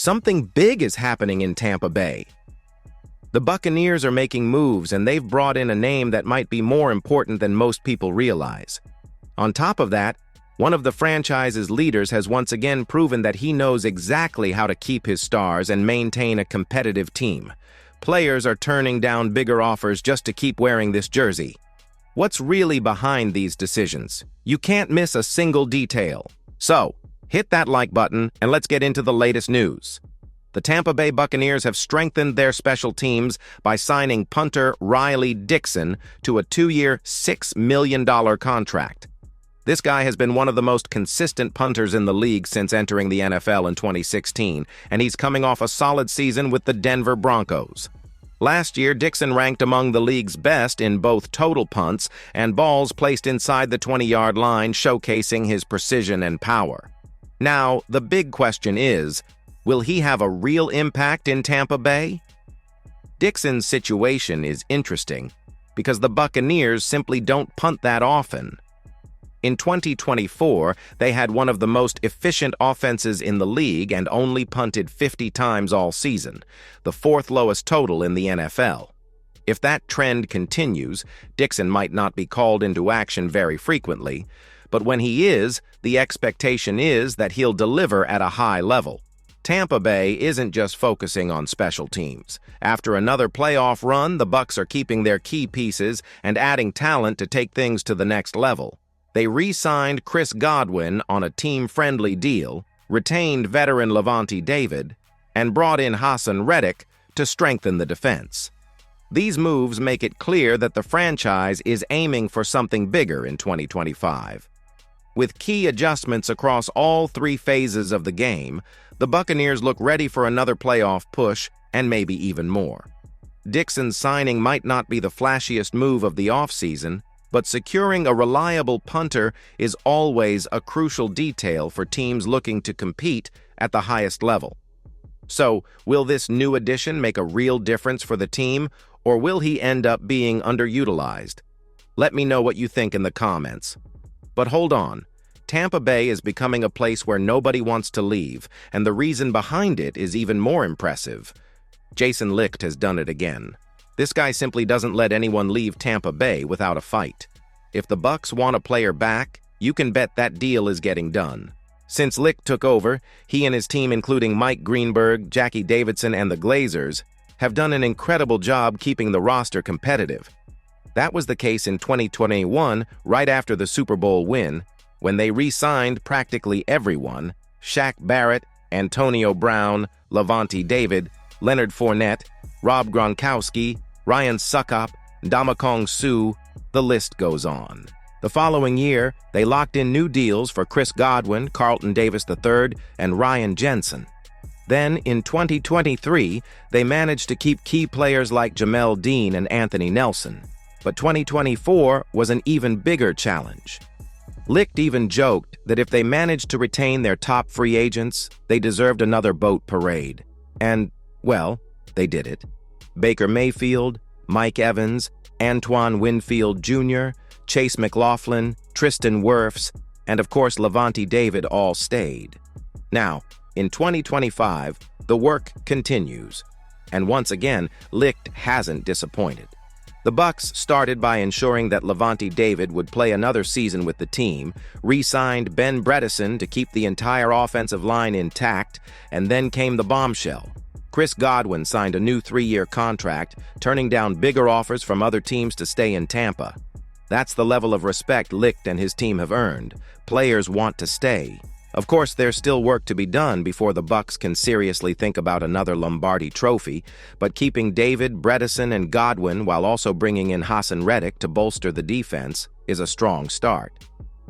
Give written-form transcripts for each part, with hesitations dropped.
something big is happening in Tampa Bay. The Buccaneers are making moves, and they've brought in a name that might be more important than most people realize. On top of that, one of the franchise's leaders has once again proven that he knows exactly how to keep his stars and maintain a competitive team. Players are turning down bigger offers just to keep wearing this jersey. What's really behind these decisions? You can't miss a single detail. So, hit that like button and let's get into the latest news. The Tampa Bay Buccaneers have strengthened their special teams by signing punter Riley Dixon to a 2-year, $6 million contract. This guy has been one of the most consistent punters in the league since entering the NFL in 2016, and he's coming off a solid season with the Denver Broncos. Last year, Dixon ranked among the league's best in both total punts and balls placed inside the 20-yard line, showcasing his precision and power. Now, the big question is, will he have a real impact in Tampa Bay? Dixon's situation is interesting because the Buccaneers simply don't punt that often. In 2024, they had one of the most efficient offenses in the league and only punted 50 times all season, the fourth lowest total in the NFL. If that trend continues, Dixon might not be called into action very frequently, but when he is, the expectation is that he'll deliver at a high level. Tampa Bay isn't just focusing on special teams. After another playoff run, the Bucs are keeping their key pieces and adding talent to take things to the next level. They re-signed Chris Godwin on a team-friendly deal, retained veteran Lavonte David, and brought in Haason Reddick to strengthen the defense. These moves make it clear that the franchise is aiming for something bigger in 2025. With key adjustments across all three phases of the game, the Buccaneers look ready for another playoff push and maybe even more. Dixon's signing might not be the flashiest move of the offseason, but securing a reliable punter is always a crucial detail for teams looking to compete at the highest level. So, will this new addition make a real difference for the team, or will he end up being underutilized? Let me know what you think in the comments. But hold on. Tampa Bay is becoming a place where nobody wants to leave, and the reason behind it is even more impressive. Jason Licht has done it again. This guy simply doesn't let anyone leave Tampa Bay without a fight. If the Bucs want a player back, you can bet that deal is getting done. Since Licht took over, he and his team, including Mike Greenberg, Jackie Davidson, and the Glazers, have done an incredible job keeping the roster competitive. That was the case in 2021, right after the Super Bowl win, when they re-signed practically everyone: Shaq Barrett, Antonio Brown, Lavonte David, Leonard Fournette, Rob Gronkowski, Ryan Succop, Ndamukong Suh, the list goes on. The following year, they locked in new deals for Chris Godwin, Carlton Davis III, and Ryan Jensen. Then, in 2023, they managed to keep key players like Jamel Dean and Anthony Nelson. But 2024 was an even bigger challenge. Licht even joked that if they managed to retain their top free agents, they deserved another boat parade. And, well, they did it. Baker Mayfield, Mike Evans, Antoine Winfield Jr., Chase McLaughlin, Tristan Wirfs, and of course Lavonte David all stayed. Now, in 2025, the work continues. And once again, Licht hasn't disappointed. The Bucs started by ensuring that Lavonte David would play another season with the team, re-signed Ben Bredeson to keep the entire offensive line intact, and then came the bombshell. Chris Godwin signed a new 3-year contract, turning down bigger offers from other teams to stay in Tampa. That's the level of respect Licht and his team have earned. Players want to stay. Of course, there's still work to be done before the Bucs can seriously think about another Lombardi trophy, but keeping David, Bredeson, and Godwin while also bringing in Haason Reddick to bolster the defense is a strong start.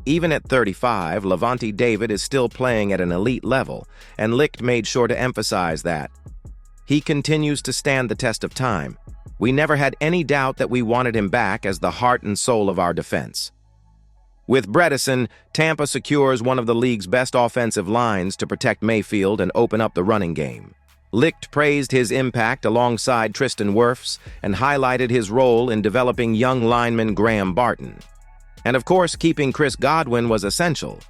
Even at 35, Lavonte David is still playing at an elite level, and Licht made sure to emphasize that. He continues to stand the test of time. We never had any doubt that we wanted him back as the heart and soul of our defense. With Bredeson, Tampa secures one of the league's best offensive lines to protect Mayfield and open up the running game. Licht praised his impact alongside Tristan Wirfs and highlighted his role in developing young lineman Graham Barton. And of course, keeping Chris Godwin was essential.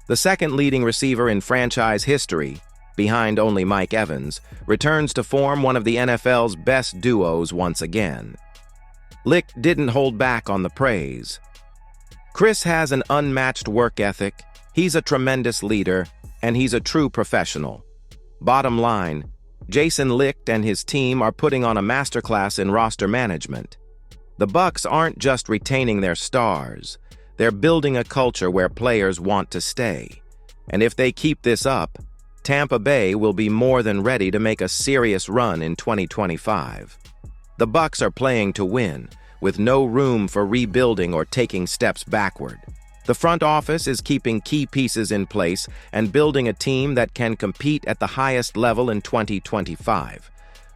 The second leading receiver in franchise history, behind only Mike Evans, returns to form one of the NFL's best duos once again. Licht didn't hold back on the praise. Chris has an unmatched work ethic, he's a tremendous leader, and he's a true professional. Bottom line, Jason Licht and his team are putting on a masterclass in roster management. The Bucs aren't just retaining their stars, they're building a culture where players want to stay. And if they keep this up, Tampa Bay will be more than ready to make a serious run in 2025. The Bucs are playing to win, with no room for rebuilding or taking steps backward. The front office is keeping key pieces in place and building a team that can compete at the highest level in 2025.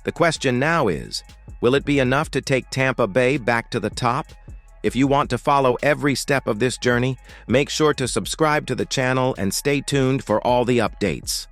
The question now is, will it be enough to take Tampa Bay back to the top? If you want to follow every step of this journey, make sure to subscribe to the channel and stay tuned for all the updates.